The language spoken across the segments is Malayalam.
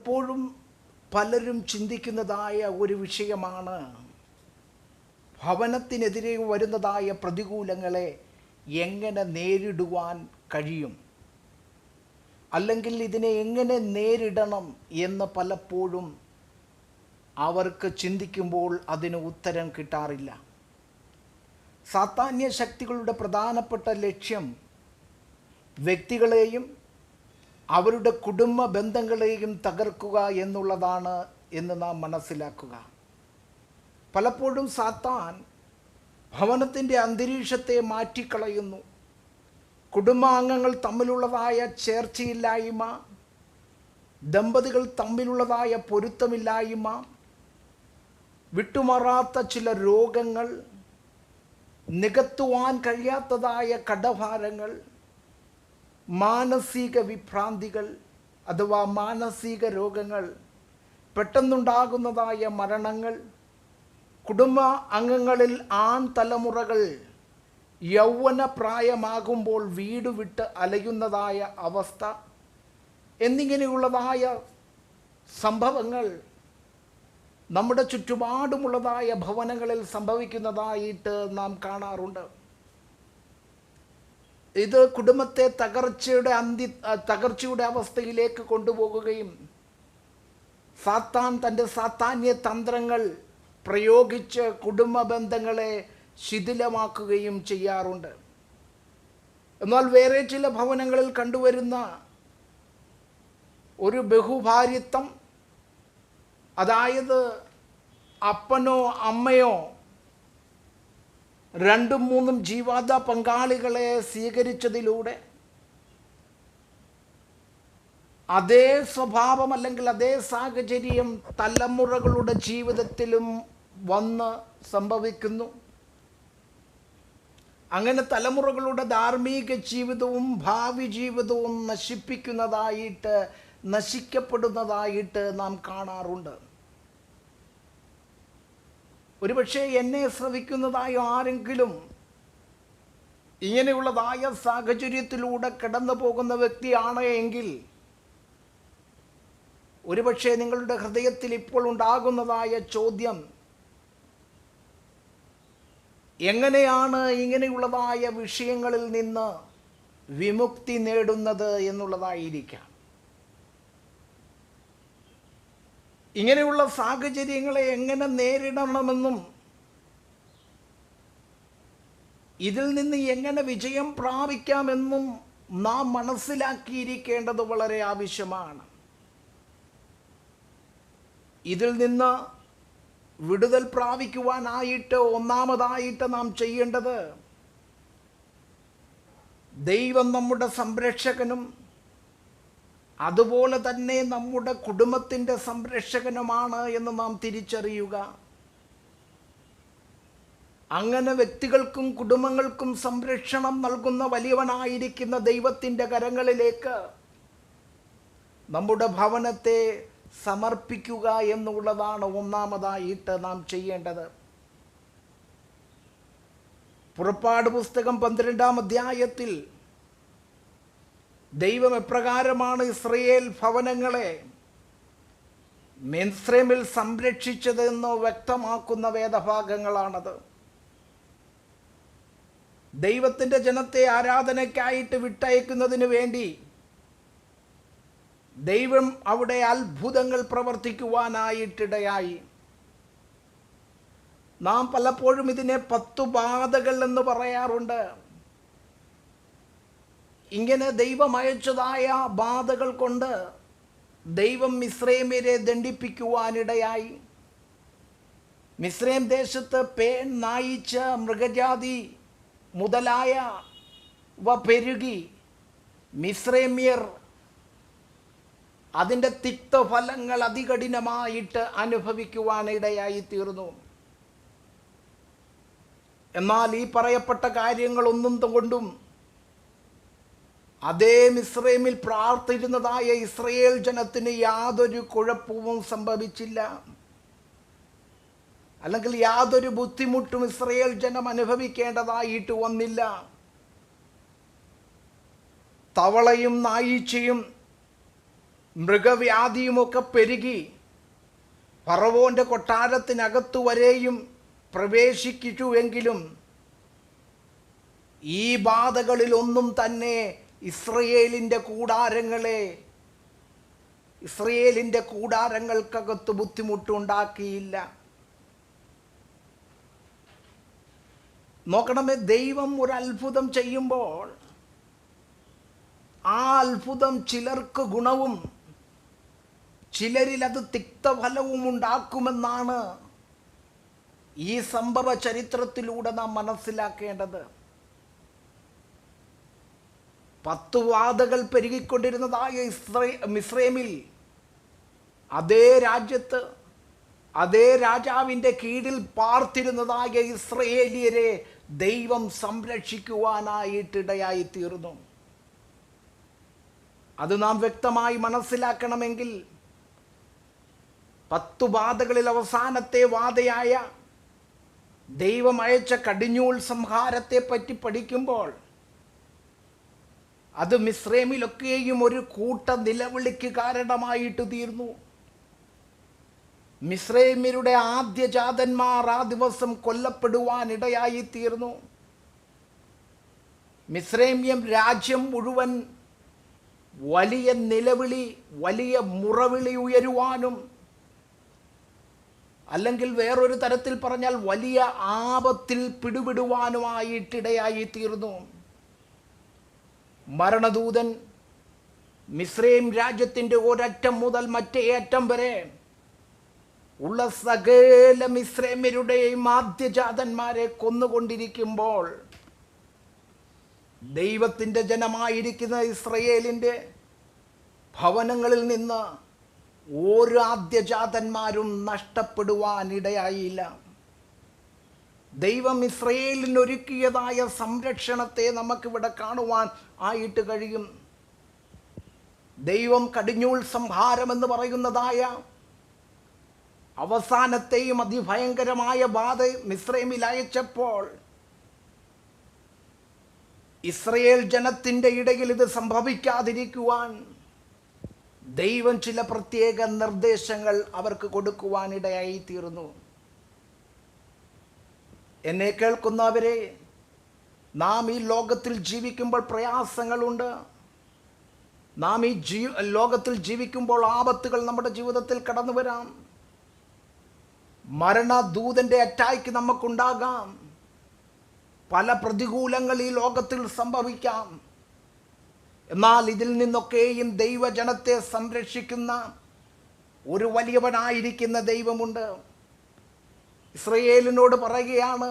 പലപ്പോഴും പലരും ചിന്തിക്കുന്നതായ ഒരു വിഷയമാണ് ഭവനത്തിനെതിരെ വരുന്നതായ പ്രതികൂലങ്ങളെ എങ്ങനെ നേരിടുവാൻ കഴിയും, അല്ലെങ്കിൽ ഇതിനെ എങ്ങനെ നേരിടണം എന്ന് പലപ്പോഴും അവർക്ക് ചിന്തിക്കുമ്പോൾ അതിന് ഉത്തരം കിട്ടാറില്ല. സാത്താന്യ ശക്തികളുടെ പ്രധാനപ്പെട്ട ലക്ഷ്യം വ്യക്തികളെയും അവരുടെ കുടുംബ ബന്ധങ്ങളെയും തകർക്കുക എന്നുള്ളതാണ് എന്ന് നാം മനസ്സിലാക്കുക. പലപ്പോഴും സാത്താൻ ഭവനത്തിൻ്റെ അന്തരീക്ഷത്തെ മാറ്റിക്കളയുന്നു. കുടുംബാംഗങ്ങൾ തമ്മിലുള്ളതായ ചേർച്ചയില്ലായ്മ, ദമ്പതികൾ തമ്മിലുള്ളതായ പൊരുത്തമില്ലായ്മ, വിട്ടുമാറാത്ത ചില രോഗങ്ങൾ, നികത്തുവാൻ കഴിയാത്തതായ കടഭാരങ്ങൾ, മാനസിക വിഭ്രാന്തികൾ അഥവാ മാനസിക രോഗങ്ങൾ, പെട്ടെന്നുണ്ടാകുന്നതായ മരണങ്ങൾ, കുടുംബ അംഗങ്ങളിൽ തലമുറകൾ യൗവന പ്രായമാകുമ്പോൾ വീട് വിട്ട് അലയുന്നതായ അവസ്ഥ എന്നിങ്ങനെയുള്ളതായ സംഭവങ്ങൾ നമ്മുടെ ചുറ്റുപാടുമുള്ളതായ ഭവനങ്ങളിൽ സംഭവിക്കുന്നതായിട്ട് നാം കാണാറുണ്ട്. ഇത് കുടുംബത്തെ തകർച്ചയുടെ അവസ്ഥയിലേക്ക് കൊണ്ടുപോകുകയും സാത്താൻ തൻ്റെ സാത്താന്യ തന്ത്രങ്ങൾ പ്രയോഗിച്ച് കുടുംബ ബന്ധങ്ങളെ ശിഥിലമാക്കുകയും ചെയ്യാറുണ്ട്. എന്നാൽ വേറെ ചില ഭവനങ്ങളിൽ കണ്ടുവരുന്ന ഒരു ബഹുഭാര്യത്വം, അതായത് അപ്പനോ അമ്മയോ രണ്ടും മൂന്നും ജീവിത പങ്കാളികളെ സ്വീകരിച്ചതിലൂടെ അതേ സ്വഭാവം അല്ലെങ്കിൽ അതേ സാഹചര്യം തലമുറകളുടെ ജീവിതത്തിലും വന്ന് സംഭവിക്കുന്നു. അങ്ങനെ തലമുറകളുടെ ധാർമ്മിക ജീവിതവും ഭാവി ജീവിതവും നശിക്കപ്പെടുന്നതായിട്ട് നാം കാണാറുണ്ട്. ഒരുപക്ഷെ എന്നെ ശ്രവിക്കുന്നതായ ആരെങ്കിലും ഇങ്ങനെയുള്ളതായ സാഹചര്യത്തിലൂടെ കടന്നു പോകുന്ന വ്യക്തിയാണ് എങ്കിൽ ഒരുപക്ഷെ നിങ്ങളുടെ ഹൃദയത്തിൽ ഇപ്പോൾ ഉണ്ടാകുന്നതായ ചോദ്യം, എങ്ങനെയാണ് ഇങ്ങനെയുള്ളതായ വിഷയങ്ങളിൽ നിന്ന് വിമുക്തി നേടുന്നത് എന്നുള്ളതായിരിക്കാം. ഇങ്ങനെയുള്ള സാഹചര്യങ്ങളെ എങ്ങനെ നേരിടണമെന്നും ഇതിൽ നിന്ന് എങ്ങനെ വിജയം പ്രാപിക്കാമെന്നും നാം മനസ്സിലാക്കിയിരിക്കേണ്ടത് വളരെ ആവശ്യമാണ്. ഇതിൽ നിന്ന് വിടുതൽ പ്രാപിക്കുവാനായിട്ട് ഒന്നാമതായിട്ട് നാം ചെയ്യേണ്ടത്, ദൈവം നമ്മുടെ സംരക്ഷകനും അതുപോലെ തന്നെ നമ്മുടെ കുടുംബത്തിൻ്റെ സംരക്ഷകനുമാണ് എന്ന് നാം തിരിച്ചറിയുക. അങ്ങനെ വ്യക്തികൾക്കും കുടുംബങ്ങൾക്കും സംരക്ഷണം നൽകുന്ന വലിയവനായിരിക്കുന്ന ദൈവത്തിൻ്റെ കരങ്ങളിലേക്ക് നമ്മുടെ ഭവനത്തെ സമർപ്പിക്കുക എന്നുള്ളതാണ് ഒന്നാമതായിട്ട് നാം ചെയ്യേണ്ടത്. പുറപ്പാട് പുസ്തകം 12-ാം അധ്യായത്തിൽ ദൈവം എപ്രകാരമാണ് ഇസ്രായേൽ ഭവനങ്ങളെ മിസ്രൈമിൽ സംരക്ഷിച്ചതെന്ന് വ്യക്തമാക്കുന്ന വേദഭാഗങ്ങളാണത്. ദൈവത്തിൻ്റെ ജനത്തെ ആരാധനയ്ക്കായിട്ട് വിട്ടയക്കുന്നതിന് വേണ്ടി ദൈവം അവിടെ അത്ഭുതങ്ങൾ പ്രവർത്തിക്കുവാനായിട്ടിടയായി. നാം പലപ്പോഴും ഇതിനെ 10 ബാധകൾ എന്ന് പറയാറുണ്ട്. ഇങ്ങനെ ദൈവം അയച്ചതായ ബാധകൾ കൊണ്ട് ദൈവം മിസ്രൈമ്യരെ ദണ്ഡിപ്പിക്കുവാനിടയായി. മിസ്രൈം ദേശത്ത് പേൻ, നായിച്ച, മൃഗജാതി മുതലായവ പെരുകി മിസ്രൈമ്യർ അതിൻ്റെ തിക്തഫലങ്ങൾ അതികഠിനമായിട്ട് അനുഭവിക്കുവാനിടയായി തീർന്നു. എന്നാൽ ഈ പറയപ്പെട്ട കാര്യങ്ങളൊന്നും കൊണ്ടും അതേ മിസ്രൈമിൽ പ്രാർത്ഥിക്കുന്നതായ ഇസ്രായേൽ ജനത്തിന് യാതൊരു കുഴപ്പവും സംഭവിച്ചില്ല, അല്ലെങ്കിൽ യാതൊരു ബുദ്ധിമുട്ടും ഇസ്രായേൽ ജനം അനുഭവിക്കേണ്ടതായിട്ട് വന്നില്ല. തവളയും നായീച്ചയും മൃഗവ്യാധിയുമൊക്കെ പെരുകി ഫറവോന്റെ കൊട്ടാരത്തിനകത്തു വരെയും പ്രവേശിക്കുമെങ്കിലും ഈ ബാധകളിലൊന്നും തന്നെ ഇസ്രയേലിൻ്റെ കൂടാരങ്ങൾക്കകത്ത് ബുദ്ധിമുട്ടുണ്ടാക്കിയില്ല. നോക്കണമേ, ദൈവം ഒരു അത്ഭുതം ചെയ്യുമ്പോൾ ആ അത്ഭുതം ചിലർക്ക് ഗുണവും ചിലരിൽ അത് തിക്തഫലവും ഉണ്ടാക്കുമെന്നാണ് ഈ സംഭവ ചരിത്രത്തിലൂടെ നാം മനസ്സിലാക്കേണ്ടത്. 10 വാതകൾ പെരുകിക്കൊണ്ടിരുന്നതായ മിസ്രൈമിൽ, അതേ രാജ്യത്ത് അതേ രാജാവിൻ്റെ കീഴിൽ പാർത്തിരുന്നതായ ഇസ്രയേലിയരെ ദൈവം സംരക്ഷിക്കുവാനായിട്ടിടയായി തീർന്നു. അത് നാം വ്യക്തമായി മനസ്സിലാക്കണമെങ്കിൽ 10 ബാധകളിൽ അവസാനത്തെ വാതയായ ദൈവം അയച്ച കടിഞ്ഞൂൽ സംഹാരത്തെ പറ്റി പഠിക്കുമ്പോൾ അത് മിസ്രൈമിലൊക്കെയും ഒരു കൂട്ട നിലവിളിക്ക് കാരണമായിട്ട് തീർന്നു. മിസ്രൈമ്യരുടെ ആദ്യജാതന്മാർ ആ ദിവസം കൊല്ലപ്പെടുവാനിടയായി തീർന്നു. മിസ്രൈമ്യം രാജ്യം മുഴുവൻ വലിയ നിലവിളി, വലിയ മുറവിളി ഉയരുവാനും, അല്ലെങ്കിൽ വേറൊരു തരത്തിൽ പറഞ്ഞാൽ വലിയ ആപത്തിൽ പിടിപെടുവാനുമായിട്ടിടയായി തീർന്നു. മരണദൂതൻ മിസ്രൈം രാജ്യത്തിൻ്റെ ഒരറ്റം മുതൽ മറ്റേ അറ്റം വരെ ഉള്ള സകല മിസ്രൈമ്യരുടെയും ആദ്യജാതന്മാരെ കൊന്നുകൊണ്ടിരിക്കുമ്പോൾ ദൈവത്തിൻ്റെ ജനമായിരിക്കുന്ന ഇസ്രയേലിൻ്റെ ഭവനങ്ങളിൽ നിന്ന് ഓരോ ആദ്യജാതന്മാരും നഷ്ടപ്പെടുവാനിടയായില്ല. ദൈവം ഇസ്രയേലിനൊരുക്കിയതായ സംരക്ഷണത്തെ നമുക്കിവിടെ കാണുവാൻ ആയിട്ട് കഴിയും. ദൈവം കടിഞ്ഞൂൽ സംഹാരമെന്ന് പറയുന്നതായ അവസാനത്തെയും അതിഭയങ്കരമായ ബാധ മിസ്രൈമിൽ അയച്ചപ്പോൾ ഇസ്രയേൽ ജനത്തിൻ്റെ ഇടയിൽ ഇത് സംഭവിക്കാതിരിക്കുവാൻ ദൈവം ചില പ്രത്യേക നിർദ്ദേശങ്ങൾ അവർക്ക് കൊടുക്കുവാനിടയായി തീർന്നു. എന്നെ കേൾക്കുന്നവരെ, നാം ഈ ലോകത്തിൽ ജീവിക്കുമ്പോൾ പ്രയാസങ്ങളുണ്ട്. നാം ഈ ലോകത്തിൽ ജീവിക്കുമ്പോൾ ആപത്തുകൾ നമ്മുടെ ജീവിതത്തിൽ കടന്നു വരാം. മരണദൂതൻ്റെ അറ്റാക്ക് നമുക്കുണ്ടാകാം. പല പ്രതികൂലങ്ങൾ ഈ ലോകത്തിൽ സംഭവിക്കാം. എന്നാൽ ഇതിൽ നിന്നൊക്കെയും ദൈവജനത്തെ സംരക്ഷിക്കുന്ന ഒരു വലിയവനായിരിക്കുന്ന ദൈവമുണ്ട്. ഇസ്രയേലിനോട് പറയുകയാണ്,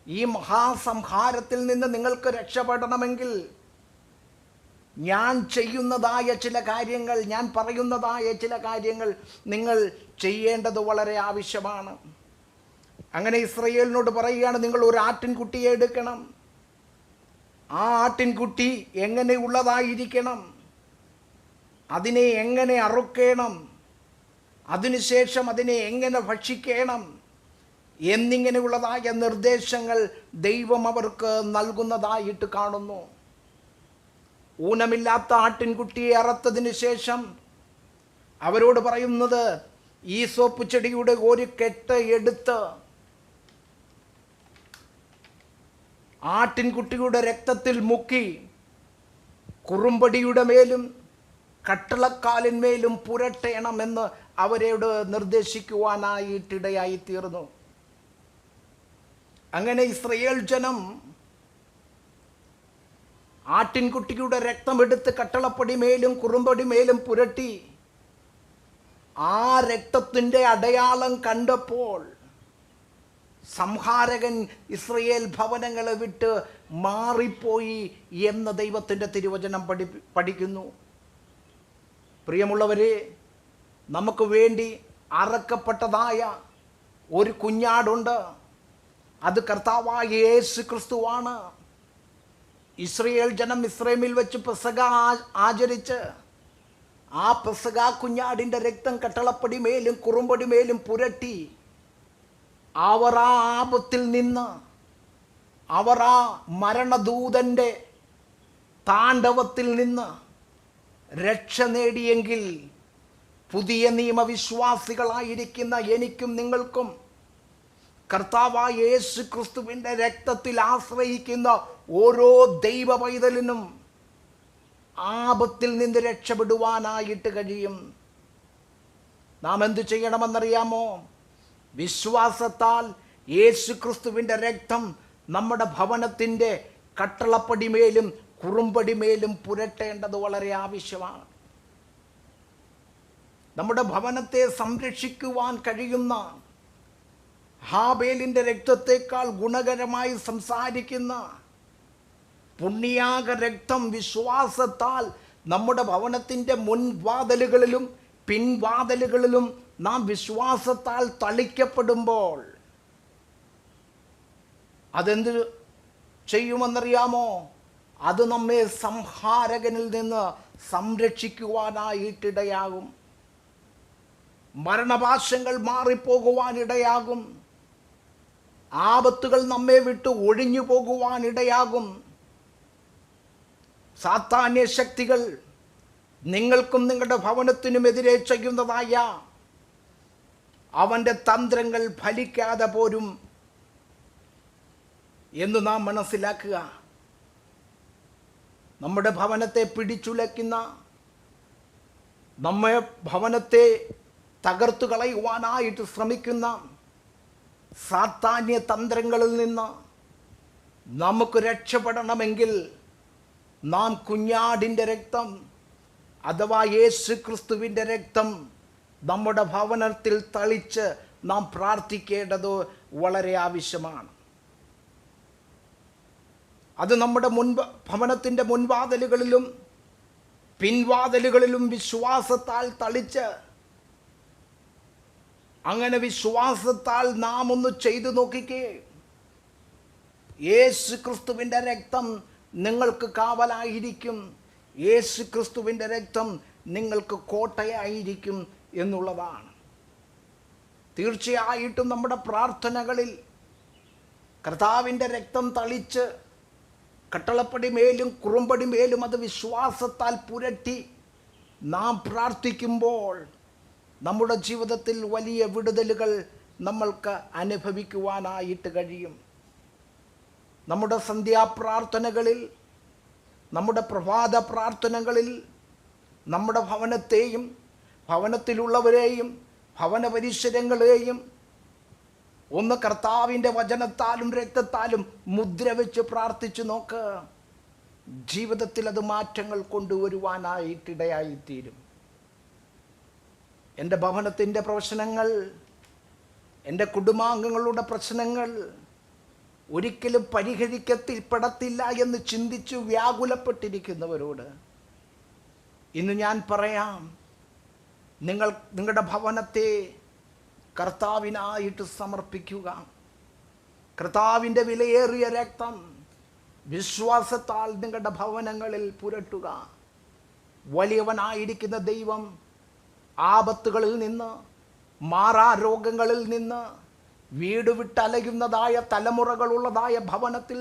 ഈ മഹാസംഹാരത്തിൽ നിന്ന് നിങ്ങൾക്ക് രക്ഷപ്പെടണമെങ്കിൽ ഞാൻ ചെയ്യുന്നതായ ചില കാര്യങ്ങൾ, ഞാൻ പറയുന്നതായ ചില കാര്യങ്ങൾ നിങ്ങൾ ചെയ്യേണ്ടത് വളരെ ആവശ്യമാണ്. അങ്ങനെ ഇസ്രയേലിനോട് പറയുകയാണ്, നിങ്ങൾ ഒരു ആട്ടിൻകുട്ടിയെ എടുക്കണം. ആ ആട്ടിൻകുട്ടി എങ്ങനെയുള്ളതായിരിക്കണം, അതിനെ എങ്ങനെ അറുക്കണം, അതിനുശേഷം അതിനെ എങ്ങനെ ഭക്ഷിക്കണം എന്നിങ്ങനെയുള്ളതായ നിർദ്ദേശങ്ങൾ ദൈവം അവർക്ക് നൽകുന്നതായിട്ട് കാണുന്നു. ഊനമില്ലാത്ത ആട്ടിൻകുട്ടിയെ അറുത്തതിന് ശേഷം അവരോട് പറയുന്നത്, ഈസോപ്പ് ചെടിയുടെ ഒരു കെട്ട് എടുത്ത് ആട്ടിൻകുട്ടിയുടെ രക്തത്തിൽ മുക്കി കുറുമ്പടിയുടെ മേലും കട്ടളക്കാലിന്മേലും പുരട്ടണമെന്ന് അവരോട് നിർദ്ദേശിക്കുവാനായിട്ടിടയായി തീർന്നു. അങ്ങനെ ഇസ്രയേൽ ജനം ആട്ടിൻകുട്ടിയുടെ രക്തമെടുത്ത് കട്ടളപ്പടി മേലും കുറുമ്പടി മേലും പുരട്ടി ആ രക്തത്തിൻ്റെ അടയാളം കണ്ടപ്പോൾ സംഹാരകൻ ഇസ്രയേൽ ഭവനങ്ങളെ വിട്ട് മാറിപ്പോയി എന്ന് ദൈവത്തിൻ്റെ തിരുവചനം പഠിക്കുന്നു. പ്രിയമുള്ളവരെ, നമുക്ക് വേണ്ടി അറക്കപ്പെട്ടതായ ഒരു കുഞ്ഞാടുണ്ട്. അത് കർത്താവായ യേശു ക്രിസ്തുവാണ്. ഇസ്രയേൽ ജനം മിസ്രൈമിൽ വെച്ച് പെസഹ ആചരിച്ച് ആ പെസഹ കുഞ്ഞാടിൻ്റെ രക്തം കട്ടളപ്പടി മേലും കുറുമ്പടി മേലും പുരട്ടി അവർ ആ ആപത്തിൽ നിന്ന്, അവർ ആ മരണദൂതൻ്റെ താണ്ഡവത്തിൽ നിന്ന് രക്ഷ നേടിയെങ്കിൽ പുതിയ നിയമവിശ്വാസികളായിരിക്കുന്ന എനിക്കും നിങ്ങൾക്കും കർത്താവായ യേശു ക്രിസ്തുവിൻ്റെ രക്തത്തിൽ ആശ്രയിക്കുന്ന ഓരോ ദൈവ പൈതലിനും ആപത്തിൽ നിന്ന് രക്ഷപ്പെടുവാനായിട്ട് കഴിയും. നാം എന്തു ചെയ്യണമെന്നറിയാമോ? വിശ്വാസത്താൽ യേശു ക്രിസ്തുവിൻ്റെ രക്തം നമ്മുടെ ഭവനത്തിൻ്റെ കട്ടളപ്പടിമേലും കുറുമ്പടിമേലും പുരട്ടേണ്ടത് വളരെ ആവശ്യമാണ്. നമ്മുടെ ഭവനത്തെ സംരക്ഷിക്കുവാൻ കഴിയുന്ന ഹാബേലിൻ്റെ രക്തത്തേക്കാൾ ഗുണകരമായി സംസാരിക്കുന്ന പുണ്യാക രക്തം വിശ്വാസത്താൽ നമ്മുടെ ഭവനത്തിൻ്റെ മുൻവാതിലുകളിലും പിൻവാതിലുകളിലും നാം വിശ്വാസത്താൽ തളിക്കപ്പെടുമ്പോൾ അതെന്ത് ചെയ്യുമെന്നറിയാമോ? അത് നമ്മെ സംഹാരകനിൽ നിന്ന് സംരക്ഷിക്കുവാനായിട്ടിടയാകും. മരണപാശങ്ങൾ മാറിപ്പോകുവാനിടയാകും. ആപത്തുകൾ നമ്മെ വിട്ട് ഒഴിഞ്ഞു പോകുവാനിടയാകും. സാത്താന്യ ശക്തികൾ നിങ്ങൾക്കും നിങ്ങളുടെ ഭവനത്തിനുമെതിരെ ചെയ്യുന്നതായ അവൻ്റെ തന്ത്രങ്ങൾ ഫലിക്കാതെ പോരും എന്ന് നാം മനസ്സിലാക്കുക. നമ്മുടെ ഭവനത്തെ പിടിച്ചുലയ്ക്കുന്ന, നമ്മെ ഭവനത്തെ തകർത്തു കളയുവാനായിട്ട് ശ്രമിക്കുന്ന സാത്താന്യ തന്ത്രങ്ങളിൽ നിന്ന് നമുക്ക് രക്ഷപ്പെടണമെങ്കിൽ നാം കുഞ്ഞാടിൻ്റെ രക്തം അഥവാ യേശു ക്രിസ്തുവിൻ്റെ രക്തം നമ്മുടെ ഭവനത്തിൽ തളിച്ച് നാം പ്രാർത്ഥിക്കേണ്ടത് വളരെ ആവശ്യമാണ്. അത് നമ്മുടെ ഭവനത്തിൻ്റെ മുൻവാതിലുകളിലും പിൻവാതിലുകളിലും വിശ്വാസത്താൽ തളിച്ച്, അങ്ങനെ വിശ്വാസത്താൽ നാം ഒന്ന് ചെയ്തു നോക്കിക്കേ. യേശു ക്രിസ്തുവിൻ്റെ രക്തം നിങ്ങൾക്ക് കാവലായിരിക്കും. യേശു ക്രിസ്തുവിൻ്റെ രക്തം നിങ്ങൾക്ക് കോട്ടയായിരിക്കും എന്നുള്ളതാണ്. തീർച്ചയായിട്ടും നമ്മുടെ പ്രാർത്ഥനകളിൽ കർത്താവിൻ്റെ രക്തം തളിച്ച് കട്ടളപ്പടി മേലും കുറുമ്പടി മേലും അത് വിശ്വാസത്താൽ പുരട്ടി നാം പ്രാർത്ഥിക്കുമ്പോൾ നമ്മുടെ ജീവിതത്തിൽ വലിയ വിടുതലുകൾ നമ്മൾക്ക് അനുഭവിക്കുവാനായിട്ട് കഴിയും. നമ്മുടെ സന്ധ്യാപ്രാർത്ഥനകളിൽ, നമ്മുടെ പ്രഭാത പ്രാർത്ഥനകളിൽ നമ്മുടെ ഭവനത്തെയും ഭവനത്തിലുള്ളവരെയും ഭവന പരിസരങ്ങളെയും ഒന്ന് കർത്താവിൻ്റെ വചനത്താലും രക്തത്താലും മുദ്ര വെച്ച് പ്രാർത്ഥിച്ചു നോക്ക്. ജീവിതത്തിൽ അത് മാറ്റങ്ങൾ കൊണ്ടുവരുവാനായിട്ടിടയായിത്തീരും. എൻ്റെ ഭവനത്തിൻ്റെ പ്രശ്നങ്ങൾ, എൻ്റെ കുടുംബാംഗങ്ങളുടെ പ്രശ്നങ്ങൾ ഒരിക്കലും പരിഹരിക്കപ്പെടത്തില്ല എന്ന് ചിന്തിച്ചു വ്യാകുലപ്പെട്ടിരിക്കുന്നവരോട് ഇന്ന് ഞാൻ പറയാം, നിങ്ങളുടെ ഭവനത്തെ കർത്താവിനായിട്ട് സമർപ്പിക്കുക. കർത്താവിൻ്റെ വിലയേറിയ രക്തം വിശ്വാസത്താൽ നിങ്ങളുടെ ഭവനങ്ങളിൽ പുരട്ടുക. വലിയവനായിരിക്കുന്ന ദൈവം ആപത്തുകളിൽ നിന്ന്, മാറാരോഗങ്ങളിൽ നിന്ന്, വീട് വിട്ടലയുന്നതായ തലമുറകളുള്ളതായ ഭവനത്തിൽ,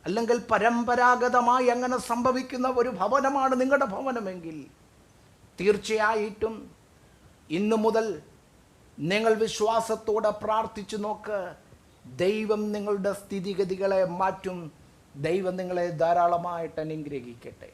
അല്ലെങ്കിൽ പരമ്പരാഗതമായി അങ്ങനെ സംഭവിക്കുന്ന ഒരു ഭവനമാണ് നിങ്ങളുടെ ഭവനമെങ്കിൽ തീർച്ചയായിട്ടും ഇന്നു മുതൽ നിങ്ങൾ വിശ്വാസത്തോടെ പ്രാർത്ഥിച്ചു നോക്ക്. ദൈവം നിങ്ങളുടെ സ്ഥിതിഗതികളെ മാറ്റും. ദൈവം നിങ്ങളെ ധാരാളമായിട്ട് അനുഗ്രഹിക്കട്ടെ.